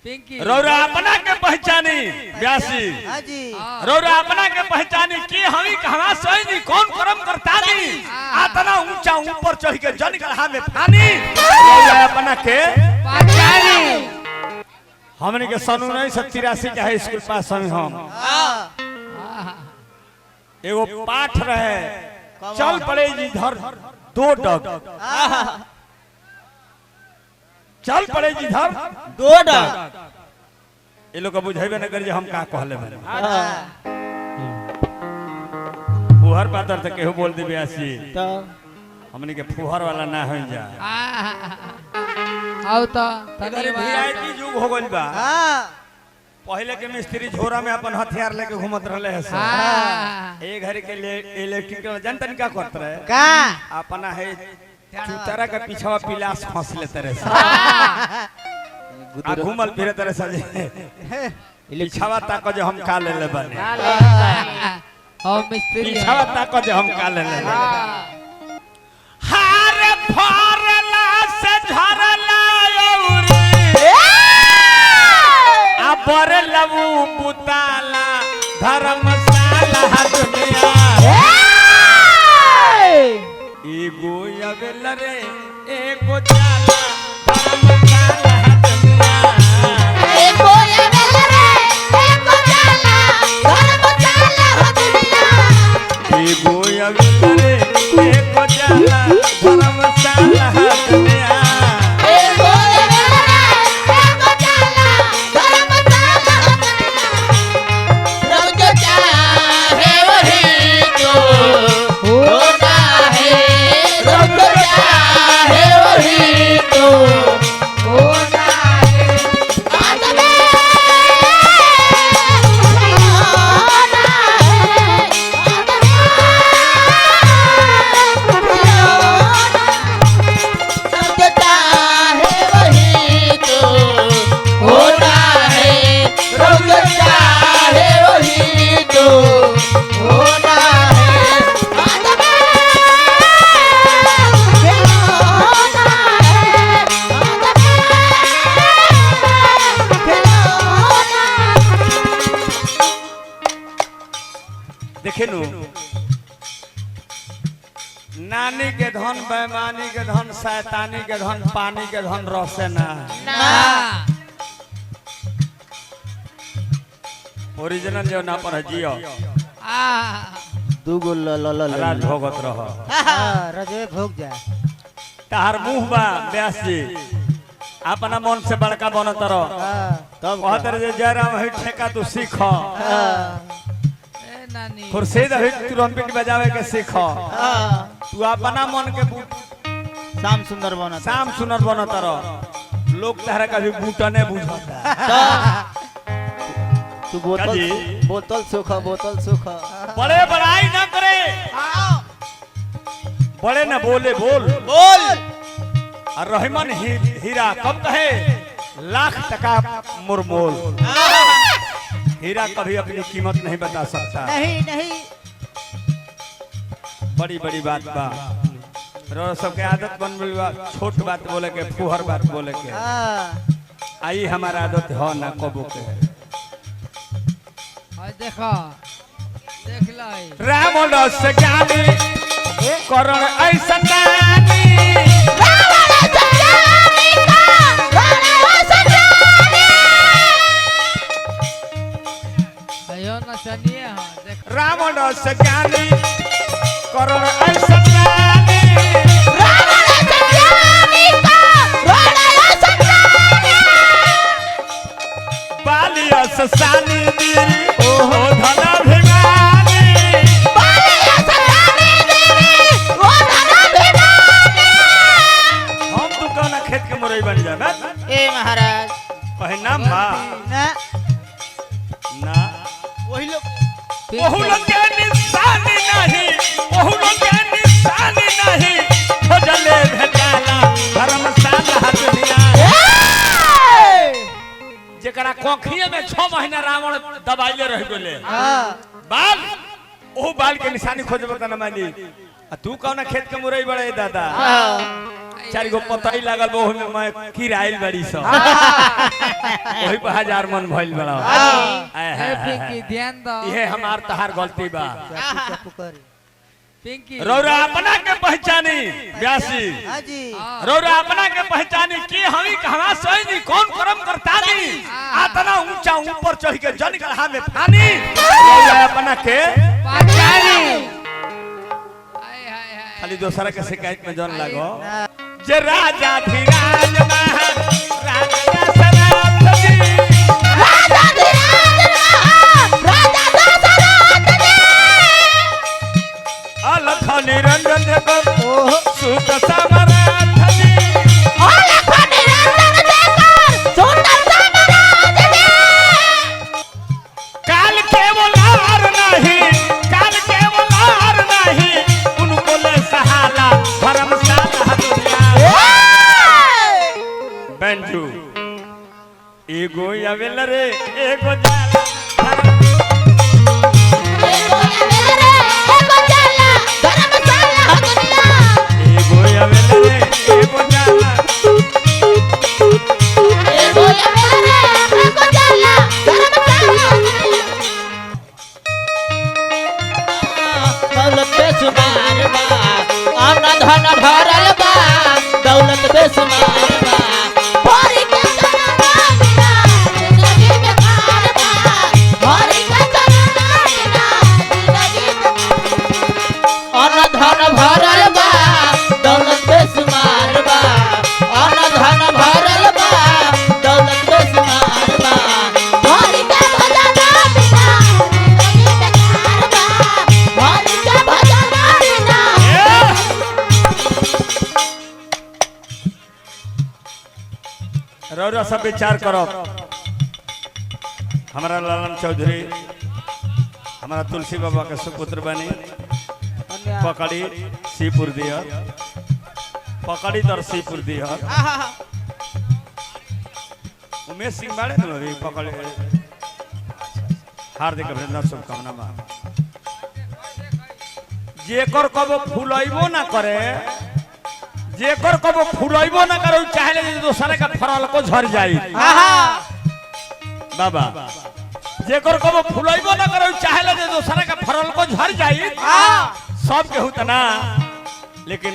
रौरा अपना के पहचानी व्यासी रौरा अपना के पहचानी की हमी कहवा सोईनी कौन कर्म करतानी आतना ऊंचा ऊपर चढ़ के जन गढ़ा में फानी रौरा अपना के पहचानी हमने के सन 1983 के हाई स्कूल पास हम एगो पाठ रहे चल पड़े जिधर दो डग चल पड़े जिधर दो डग ये लोग बुझेबे न कर जे हम का कहले बने फुहर पातर त केहू बोल देबे आसी तो हमनी के फुहर वाला ना हो जा आओ तो अरे वीआईपी युग हो गइल बा पहले के मिस्त्री झोरा में अपन हथियार लेके घूमत रहले है ए घड़ी के इलेक्ट्रिक जनतन का करत रहे का अपना है चूतरा का पीछवा पिलास फंस लेते रहे आ घूमल फिरे तरह सजे पीछवा ताको जे हम का ले ले बने और मिस्त्री पीछवा ताको जे हम का ले ले हार फरला से झरला औरी आ बर लबू पुताला धर्मशाला दुनिया एगो अबेल रे एगो जाला धर्मशाला दुनिया एगो अबेल रे एगो जाला धर्मशाला दुनिया एगो अबेल रे एगो जाला धर्मशाला दुनिया एगो अबेल रे एगो जाला धर्मशाला दुनिया रब जो चाहे वही तो होता है रब जो चाहे वही तो होता है आदमी होना है रब जो चाहे वही तो होता है आदमी होना है देखे नु नानी के धन बेईमानी के धन शैतानी के धन पानी के धन रसे ना ओरिजिनल जो ना पर जियो दूगो राज भोगत रह रजे भोग जा तार मुंह बा व्यास जी अपना मन से बड़का बनत रह तब कहत रहे जे जयराम है ठेका तू सीख नानी खुर्शीद है ट्रम्पेट बजावे के सीख तू अपना मन के शाम सुंदर बना शाम सुनर बनत रह लोग तहरा कभी बूटने बुझता तू बोतल काजी? बोतल सुख बड़े बड़ाई ना करे बड़े ना बोले बोल और रहमान हीरा कब कहे लाख टका मुरमोल हीरा कभी अपनी कीमत नहीं बता सकता नहीं बड़ी बड़ी बात बा रो सबके आदत बन गइल बा छोट बात बोले के फुहर बात बोले के आई हमारा आदत हो ना कबो के देखो देख लाई राम रस ज्ञानी करण ऐसा नानी अयो नचनिए हां देख राम रस ज्ञानी करण ऐसा नानी बालियस सानी दीरी ओहो धना भिमानी हम तू कौना खेत के मुरई बन जाबे ए महाराज कहे नाम बा ना ना वही लोग ओहु लोग के निशानी नहीं ओहु लोग के निशानी नहीं खोजले भेटाला धर्मशाला दुनिया जेकरा कोखिए में 6 महीना रावण दबाइले रह गेले हां बाल ओहु बाल के निशानी खोजबे त न मानी तू कौन खेत के मुरई बड़े दादा चार गो पतई लागल बो में मैं किराइल बड़ी सब वही पे 1000 मन भइल बड़ा ए पिंकी ध्यान दो ये हमार तहार गलती बा पिंकी रौरा अपना के पहचानी ब्यासी हाँ जी रौरा अपना के पहचानी की हमी कहवा सोई नी कौन कर्म करता नी आतना ऊंचा ऊपर चढ़ के जन गढ़ा में फानी रौरा अपना के पहचानी हाय हाय हाय खाली दूसरा के शिकायत में जन लागो जे राजा धीराज राजा सनाथ जी राजा धीराज राजा दशरथ जी अलख निरंजन देखो सुत समराथ जी अलख निरंजन देखो सुत समराथ जी काल केवलार नहीं उनको ले सहाला धर्मशाला दुनिया बेंजू एगो आवेल रे एगो जाला एगो मेरे एगो जाला धर्मशाला दुनिया एगो आवेल रे एगो जाला एगो मेरे एगो जाला धर्मशाला दुनिया दौलत बेसुमार बा आना धन भरल बा दौलत बेसुमार बा भोरी के चलना बिना जिंदगी बेकार बा भोरी के चलना बिना जिंदगी आना धन भरल बा दौलत बेसुमार बा आना धन भरल बा दौलत बेसुमार बा भोरी के भजना बिना जिंदगी बेकार बा भोरी के भजना बिना रौरा सब विचार करो हमारा लालन चौधरी हमारा तुलसी बाबा के सुपुत्र बनी पकड़ी सीपुर दिया पकड़ी दर सीपुर दिया उमेश सिंह बाड़े न अभी पकड़े हार्दिक अभिनंदन शुभकामना बा जेकर कबो फुलैबो ना करे जेकर कबो फुलैबो ना करे चाहे ले दूसरे का फरल को झर जाई बाबा जेकर कबो फुलैबो ना करे चाहे ले दूसरे का फरल को झर जाई सब के होता ना लेकिन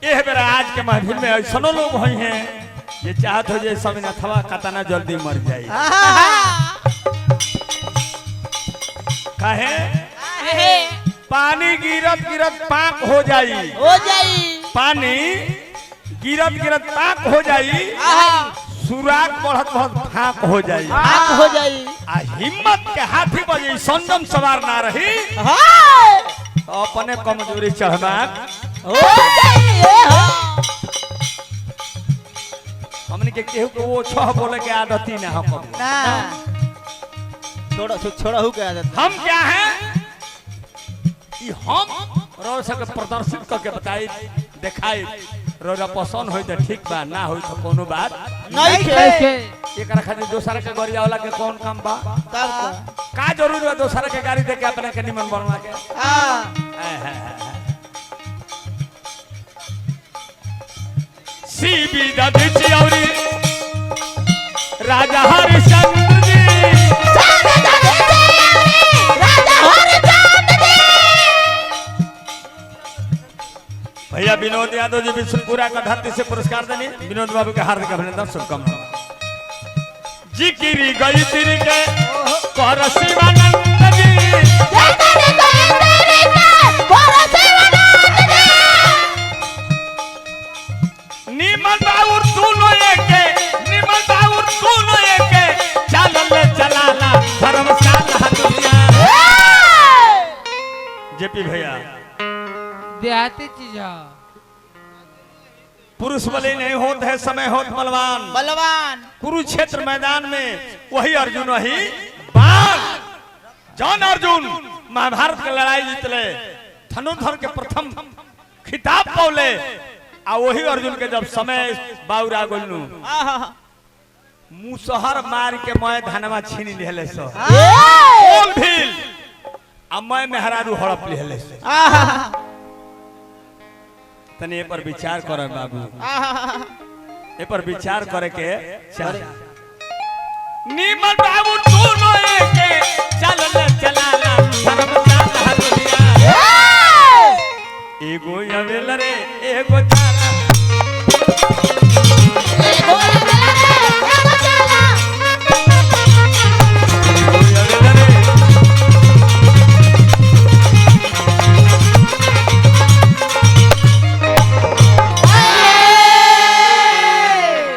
ये बेरा आज के महफिल में ऐसनो लोग होई हैं ये चाहत हो जे सब नथवा कतना जल्दी मर जाई काहे पानी गिरत गिरत पाक हो जाई पानी गिरत गिरत पाक हो जाई सुराग बढ़त बढ़त फाक हो जाई आ हिम्मत के हाथी बजे संजम सवार ना रही तो अपने कमजोरी चढ़बाक हमने के केहू को वो छह बोले के आदत ही ना हम छोड़ा हो के आदत हम क्या हैं ई हम रोज सब प्रदर्शित करके बताई दिखाई रोजा पसंद होई तो ठीक बा ना होई तो कोनो बात नहीं कैसे एकरा खातिर दोसरा के गरिया वाला के कौन काम बा का जरूर बा दोसरा के गाड़ी दे के अपने के निमन बनवा के सीबी दादी चियौरी राजा हरिश्चंद्र जी भैया विनोद यादव जी विष्णुपुरा का धरती से पुरस्कार देने विनोद बाबू के हार्दिक अभिनंदन शुभकामना जी गिरी गई तिरी के कर शिवानंद जी निमन बाउर दोनों एके निमन बाउर दोनों एके चलल चलाला धर्मशाला दुनिया जेपी भैया देहाती चीज है पुरुष बलि नहीं होत है समय होत बलवान कुरुक्षेत्र मैदान में वही अर्जुन वही बाण जौन अर्जुन महाभारत के लड़ाई जीतले धनुर्धर के प्रथम खिताब पौले आ वही अर्जुन के जब समय बाउरा गोलनु मुसहर मार के मैं धनवा छीन लेले सो बोल भील मैं मेहरारू हड़प लिहले आहा तनी ए पर विचार कर बाबू ए पर विचार करे के चल नीमल बाबू तू नो के चल चला